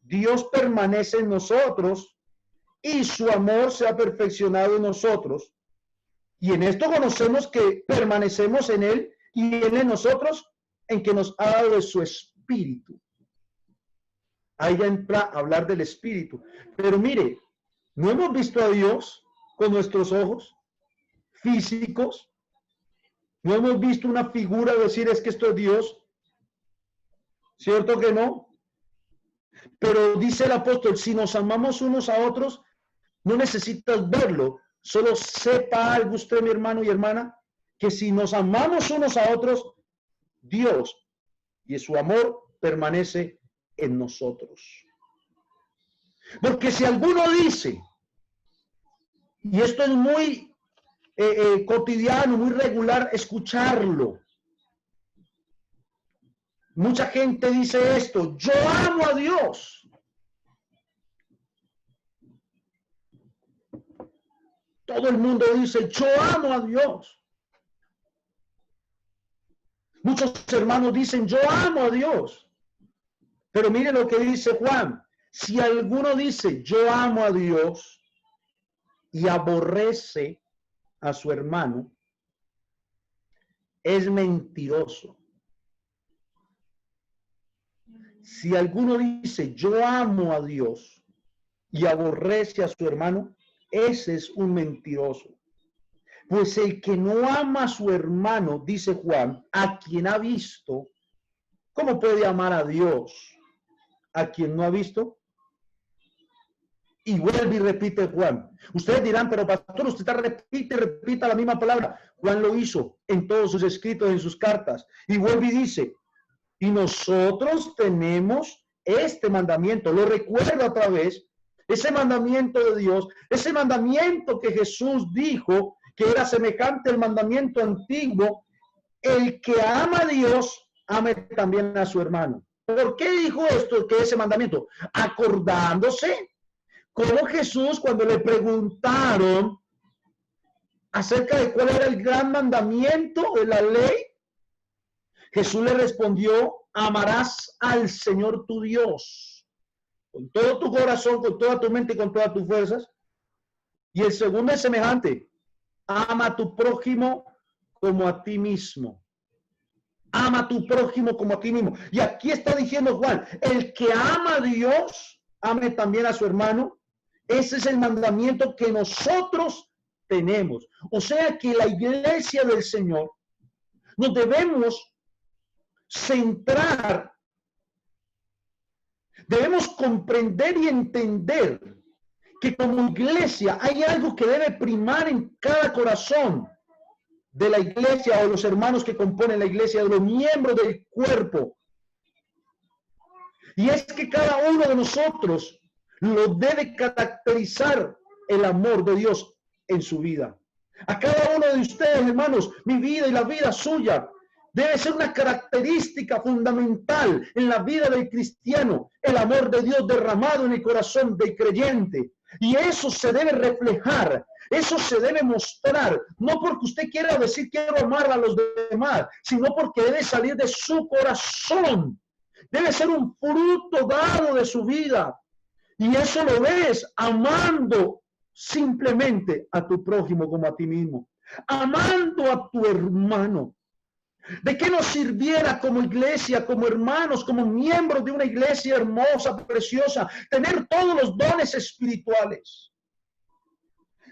Dios permanece en nosotros y su amor se ha perfeccionado en nosotros. Y en esto conocemos que permanecemos en Él y Él en nosotros, en que nos ha dado de su Espíritu. Ahí ya entra a hablar del Espíritu. Pero mire, no hemos visto a Dios con nuestros ojos físicos. No hemos visto una figura decir es que esto es Dios. ¿Cierto que no? Pero dice el apóstol, si nos amamos unos a otros, no necesitas verlo. Solo sepa algo usted, mi hermano y hermana, que si nos amamos unos a otros, Dios y su amor permanece en nosotros. Porque si alguno dice, y esto es muy cotidiano, muy regular escucharlo, mucha gente dice esto, yo amo a Dios. Todo el mundo dice, yo amo a Dios. Muchos hermanos dicen, yo amo a Dios. Pero mire lo que dice Juan. Si alguno dice, yo amo a Dios y aborrece a su hermano, es mentiroso. Si alguno dice, yo amo a Dios y aborrece a su hermano, ese es un mentiroso. Pues el que no ama a su hermano, dice Juan, a quien ha visto, ¿cómo puede amar a Dios a quien no ha visto? Y vuelve y repite Juan. Ustedes dirán, pero pastor, usted repite la misma palabra. Juan lo hizo en todos sus escritos, en sus cartas. Y vuelve y dice, y nosotros tenemos este mandamiento. Lo recuerdo otra vez. Ese mandamiento de Dios, ese mandamiento que Jesús dijo que era semejante al mandamiento antiguo. El que ama a Dios, ame también a su hermano. ¿Por qué dijo esto, que ese mandamiento? Acordándose como Jesús, cuando le preguntaron acerca de cuál era el gran mandamiento de la ley, Jesús le respondió, amarás al Señor tu Dios con todo tu corazón, con toda tu mente y con todas tus fuerzas. Y el segundo es semejante, ama a tu prójimo como a ti mismo. Ama a tu prójimo como a ti mismo. Y aquí está diciendo Juan, el que ama a Dios, ame también a su hermano. Ese es el mandamiento que nosotros tenemos. O sea que la iglesia del Señor nos debemos centrar, debemos comprender y entender que como iglesia hay algo que debe primar en cada corazón de la iglesia o los hermanos que componen la iglesia, de los miembros del cuerpo. Y es que cada uno de nosotros lo debe caracterizar el amor de Dios en su vida. A cada uno de ustedes, hermanos, mi vida y la vida suya debe ser una característica fundamental en la vida del cristiano, el amor de Dios derramado en el corazón del creyente. Y eso se debe reflejar, eso se debe mostrar, no porque usted quiera decir quiero amar a los demás, sino porque debe salir de su corazón. Debe ser un fruto dado de su vida. Y eso lo ves amando simplemente a tu prójimo como a ti mismo. Amando a tu hermano. ¿De qué nos sirviera como iglesia, como hermanos, como miembros de una iglesia hermosa, preciosa, tener todos los dones espirituales?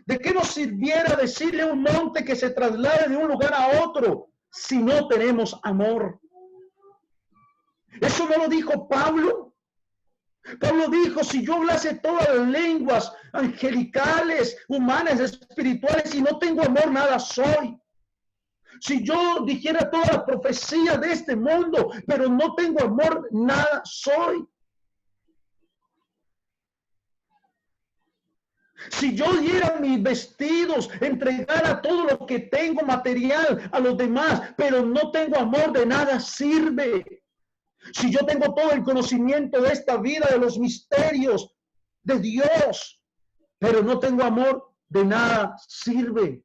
¿De qué nos sirviera decirle a un monte que se traslade de un lugar a otro si no tenemos amor? Eso no lo dijo Pablo. Pablo dijo, si yo hablase todas las lenguas angelicales, humanas, espirituales, y no tengo amor, nada soy. Si yo dijera toda la profecía de este mundo, pero no tengo amor, nada soy. Si yo diera mis vestidos, entregara todo lo que tengo material a los demás, pero no tengo amor, de nada sirve. Si yo tengo todo el conocimiento de esta vida, de los misterios de Dios, pero no tengo amor, de nada sirve.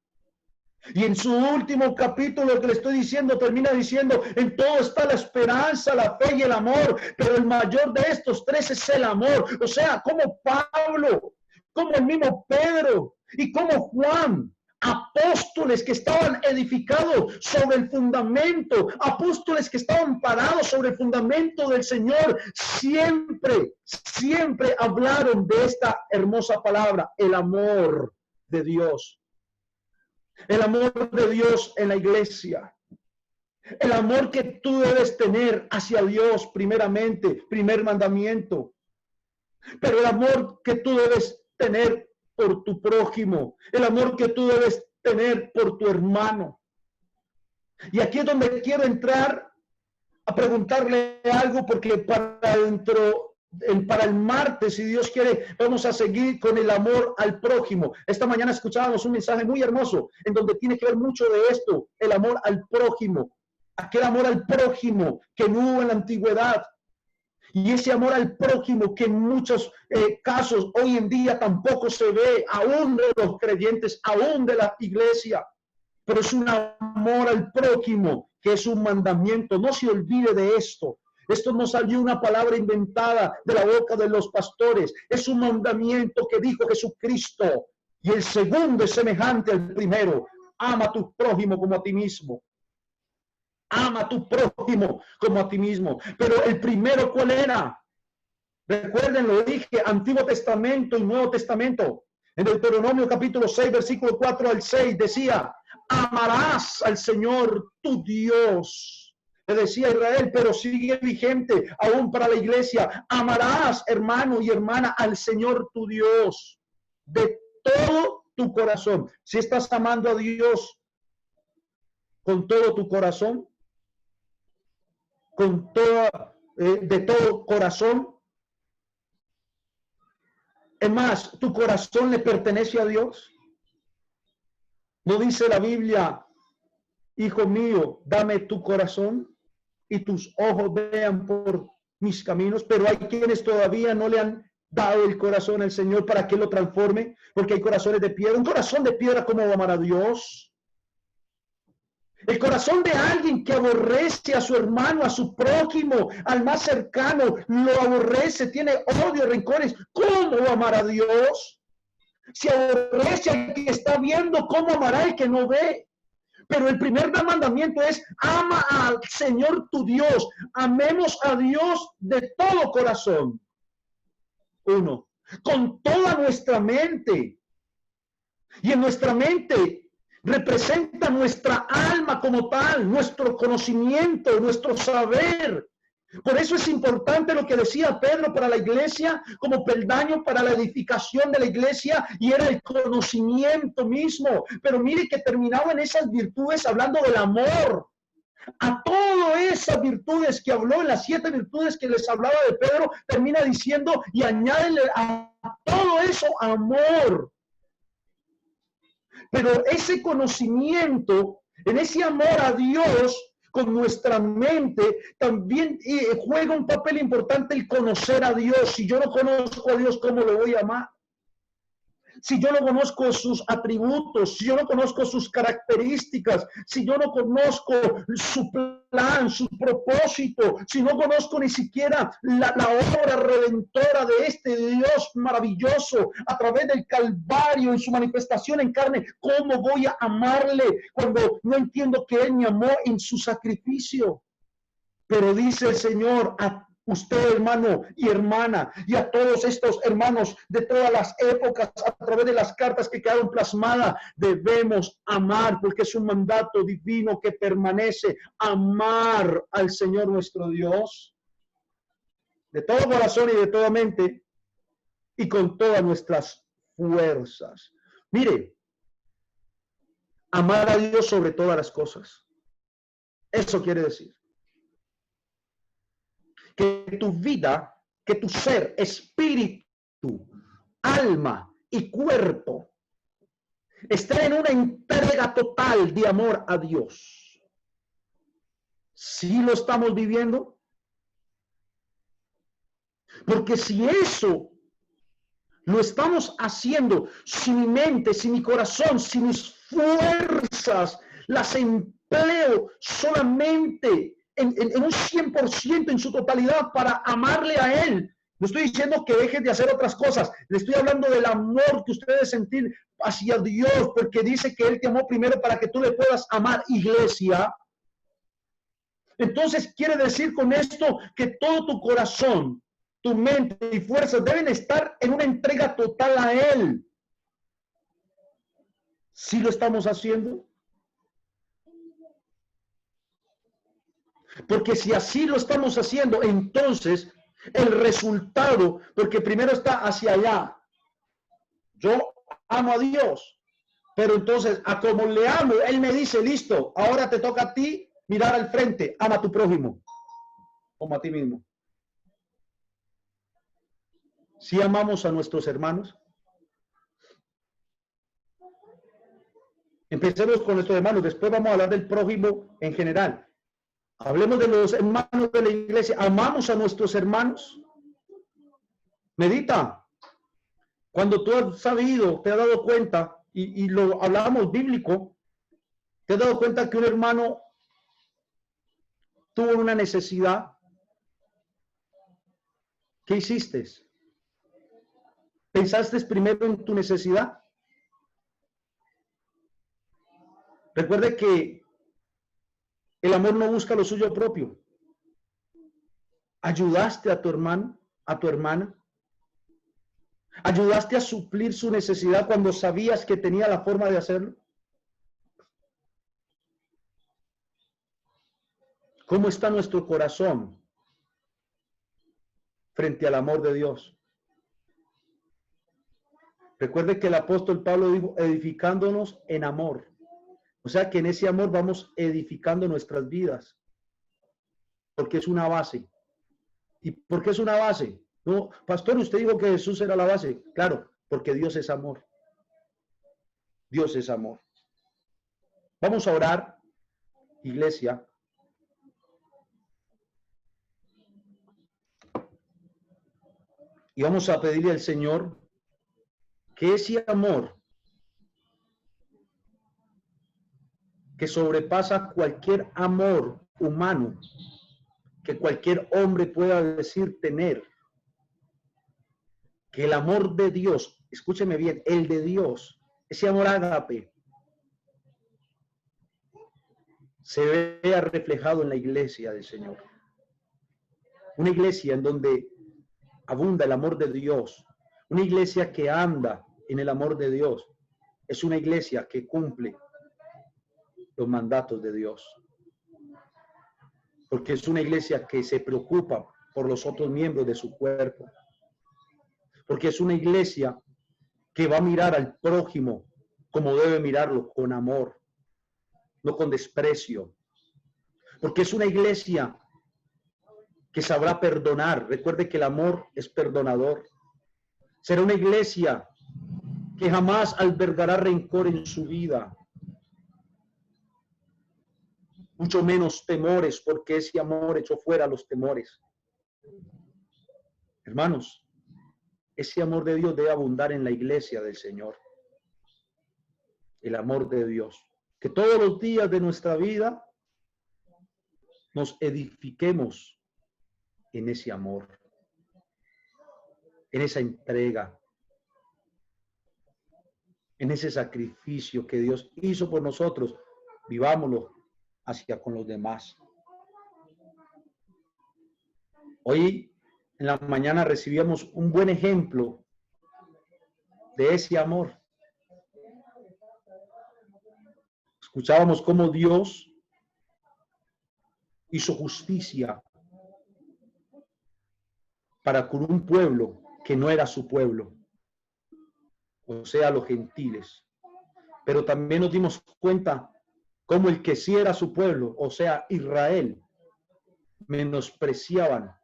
Y en su último capítulo que le estoy diciendo, termina diciendo, en todo está la esperanza, la fe y el amor, pero el mayor de estos tres es el amor. O sea, como Pablo, como el mismo Pedro y como Juan, apóstoles que estaban edificados sobre el fundamento, apóstoles que estaban parados sobre el fundamento del Señor, siempre hablaron de esta hermosa palabra, el amor de Dios. El amor de Dios en la iglesia. El amor que tú debes tener hacia Dios primeramente, primer mandamiento. Pero el amor que tú debes tener por tu prójimo, el amor que tú debes tener por tu hermano. Y aquí es donde quiero entrar a preguntarle algo, porque para el martes, si Dios quiere, vamos a seguir con el amor al prójimo. Esta mañana escuchábamos un mensaje muy hermoso en donde tiene que ver mucho de esto, el amor al prójimo, aquel amor al prójimo que no hubo en la antigüedad. Y ese amor al prójimo que en muchos casos hoy en día tampoco se ve, aún de los creyentes, aún de la iglesia. Pero es un amor al prójimo que es un mandamiento. No se olvide de esto. Esto no salió una palabra inventada de la boca de los pastores. Es un mandamiento que dijo Jesucristo. Y el segundo es semejante al primero. Ama a tu prójimo como a ti mismo. Ama a tu prójimo como a ti mismo. Pero el primero, ¿cuál era? Recuerden, lo dije, Antiguo Testamento y Nuevo Testamento. En Deuteronomio capítulo 6, versículo 4 al 6 decía, amarás al Señor tu Dios. le decía a Israel, pero sigue vigente aún para la iglesia. Amarás, hermano y hermana, al Señor tu Dios de todo tu corazón. Si estás amando a Dios con todo tu corazón, con toda, de todo corazón, es más, tu corazón le pertenece a Dios. ¿No dice la Biblia, hijo mío, dame tu corazón y tus ojos vean por mis caminos? Pero hay quienes todavía no le han dado el corazón al Señor para que lo transforme, porque hay corazones de piedra. Un corazón de piedra, ¿cómo va a amar a Dios? El corazón de alguien que aborrece a su hermano, a su prójimo, al más cercano, lo aborrece, tiene odio, rencores. ¿Cómo va a amar a Dios? Si aborrece al que está viendo, ¿cómo amará al que no ve? Pero el primer mandamiento es: ama al Señor tu Dios. Amemos a Dios de todo corazón. Uno, con toda nuestra mente. Y en nuestra mente representa nuestra alma como tal, nuestro conocimiento, nuestro saber. Por eso es importante lo que decía Pedro para la iglesia, como peldaño para la edificación de la iglesia, y era el conocimiento mismo. Pero mire que terminaba en esas virtudes hablando del amor. A todas esas virtudes que habló, en las 7 virtudes que les hablaba de Pedro, termina diciendo, y añádele a todo eso amor. Pero ese conocimiento, en ese amor a Dios con nuestra mente, también juega un papel importante el conocer a Dios. Si yo no conozco a Dios, ¿cómo lo voy a amar? Si yo no conozco sus atributos, si yo no conozco sus características, si yo no conozco su plan, su propósito, si no conozco ni siquiera la obra redentora de este Dios maravilloso a través del Calvario y su manifestación en carne, ¿cómo voy a amarle cuando no entiendo que Él me amó en su sacrificio? Pero dice el Señor a usted, hermano y hermana, y a todos estos hermanos de todas las épocas, a través de las cartas que quedaron plasmadas, debemos amar, porque es un mandato divino que permanece, amar al Señor nuestro Dios de todo corazón y de toda mente y con todas nuestras fuerzas. Mire, amar a Dios sobre todas las cosas. Eso quiere decir que tu vida, que tu ser, espíritu, alma y cuerpo estén en una entrega total de amor a Dios. ¿Sí lo estamos viviendo? Porque si eso lo estamos haciendo, si mi mente, si mi corazón, si mis fuerzas las empleo solamente en un 100%, en su totalidad, para amarle a Él. No estoy diciendo que dejes de hacer otras cosas. Le estoy hablando del amor que ustedes sentir hacia Dios, porque dice que Él te amó primero para que tú le puedas amar, iglesia. Entonces quiere decir con esto que todo tu corazón, tu mente y fuerzas deben estar en una entrega total a Él. ¿Sí lo estamos haciendo? Porque si así lo estamos haciendo, entonces el resultado, porque primero está hacia allá. Yo amo a Dios, pero entonces a como le amo, Él me dice, listo, ahora te toca a ti mirar al frente, ama a tu prójimo, como a ti mismo. ¿Sí amamos a nuestros hermanos? Empecemos con nuestros hermanos, después vamos a hablar del prójimo en general. Hablemos de los hermanos de la iglesia. ¿Amamos a nuestros hermanos? Medita. Cuando tú has sabido, te has dado cuenta, y lo hablábamos bíblico, te has dado cuenta que un hermano tuvo una necesidad. ¿Qué hiciste? ¿Pensaste primero en tu necesidad? Recuerde que el amor no busca lo suyo propio. ¿Ayudaste a tu hermano, a tu hermana? ¿Ayudaste a suplir su necesidad cuando sabías que tenía la forma de hacerlo? ¿Cómo está nuestro corazón frente al amor de Dios? Recuerde que el apóstol Pablo dijo, edificándonos en amor. O sea que en ese amor vamos edificando nuestras vidas, porque es una base. ¿Y por qué es una base? No, pastor, usted dijo que Jesús era la base. Claro, porque Dios es amor. Dios es amor. Vamos a orar, iglesia. Y vamos a pedirle al Señor que ese amor que sobrepasa cualquier amor humano que cualquier hombre pueda decir tener, que el amor de Dios, escúcheme bien, el de Dios, ese amor ágape, se vea reflejado en la iglesia del Señor. Una iglesia en donde abunda el amor de Dios, una iglesia que anda en el amor de Dios, es una iglesia que cumple los mandatos de Dios. Porque es una iglesia que se preocupa por los otros miembros de su cuerpo. Porque es una iglesia que va a mirar al prójimo como debe mirarlo, con amor, no con desprecio. Porque es una iglesia que sabrá perdonar. Recuerde que el amor es perdonador. Será una iglesia que jamás albergará rencor en su vida. Mucho menos temores, porque ese amor echó fuera los temores. Hermanos, ese amor de Dios debe abundar en la iglesia del Señor. El amor de Dios. Que todos los días de nuestra vida nos edifiquemos en ese amor, en esa entrega, en ese sacrificio que Dios hizo por nosotros. Vivámoslo hacia con los demás. Hoy en la mañana recibíamos un buen ejemplo de ese amor. Escuchábamos cómo Dios hizo justicia para con un pueblo que no era su pueblo, o sea, los gentiles. Pero también nos dimos cuenta cómo el que sí era su pueblo, o sea, Israel, menospreciaban,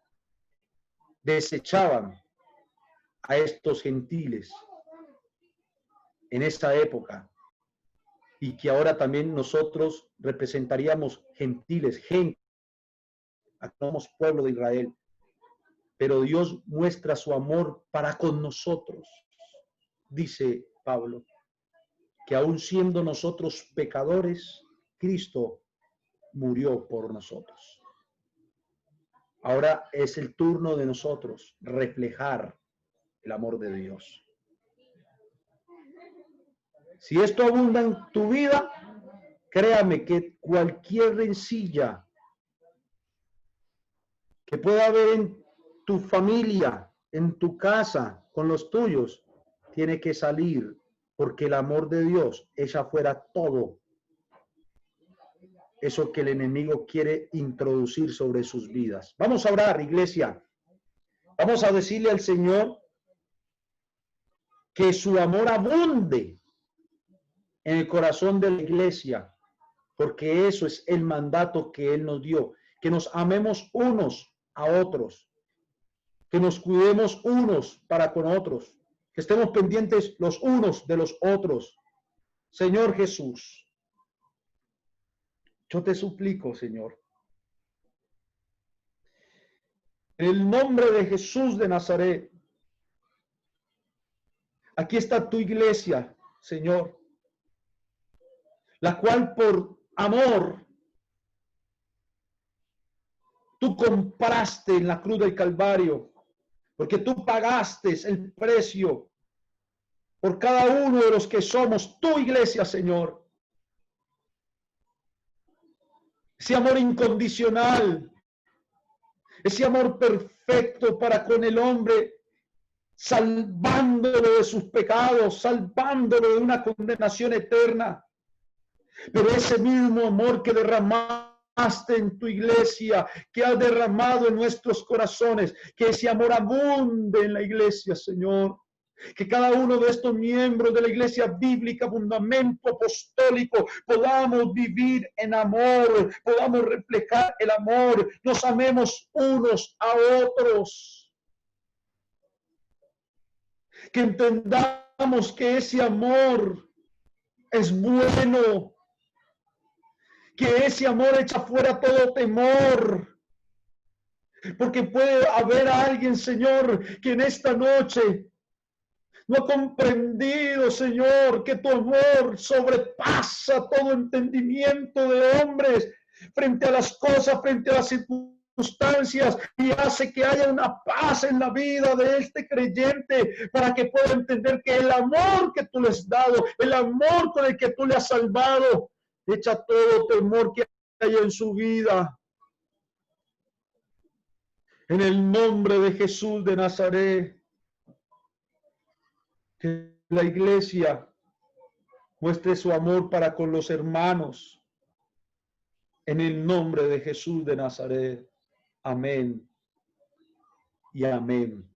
desechaban a estos gentiles en esa época, y que ahora también nosotros representaríamos gentiles, gente, somos pueblo de Israel, pero Dios muestra su amor para con nosotros. Dice Pablo, que aun siendo nosotros pecadores, Cristo murió por nosotros. Ahora es el turno de nosotros reflejar el amor de Dios. Si esto abunda en tu vida, créame que cualquier rencilla que pueda haber en tu familia, en tu casa, con los tuyos, tiene que salir, porque el amor de Dios echa fuera todo eso que el enemigo quiere introducir sobre sus vidas. Vamos a orar, iglesia. Vamos a decirle al Señor que su amor abunde en el corazón de la iglesia, porque eso es el mandato que Él nos dio, que nos amemos unos a otros, que nos cuidemos unos para con otros, que estemos pendientes los unos de los otros. Señor Jesús, yo te suplico, Señor, en el nombre de Jesús de Nazaret, aquí está tu iglesia, Señor, la cual por amor tú compraste en la cruz del Calvario, porque tú pagaste el precio por cada uno de los que somos tu iglesia, Señor. Ese amor incondicional, ese amor perfecto para con el hombre, salvándolo de sus pecados, salvándolo de una condenación eterna. Pero ese mismo amor que derramaste en tu iglesia, que has derramado en nuestros corazones, que ese amor abunde en la iglesia, Señor. Que cada uno de estos miembros de la iglesia bíblica, fundamento apostólico, podamos vivir en amor, podamos reflejar el amor, nos amemos unos a otros. Que entendamos que ese amor es bueno, que ese amor echa fuera todo temor. Porque puede haber alguien, Señor, que en esta noche no ha comprendido, Señor, que tu amor sobrepasa todo entendimiento de hombres frente a las cosas, frente a las circunstancias, y hace que haya una paz en la vida de este creyente para que pueda entender que el amor que tú le has dado, el amor con el que tú le has salvado, echa todo temor que haya en su vida. En el nombre de Jesús de Nazaret, que la iglesia muestre su amor para con los hermanos. En el nombre de Jesús de Nazaret. Amén y amén.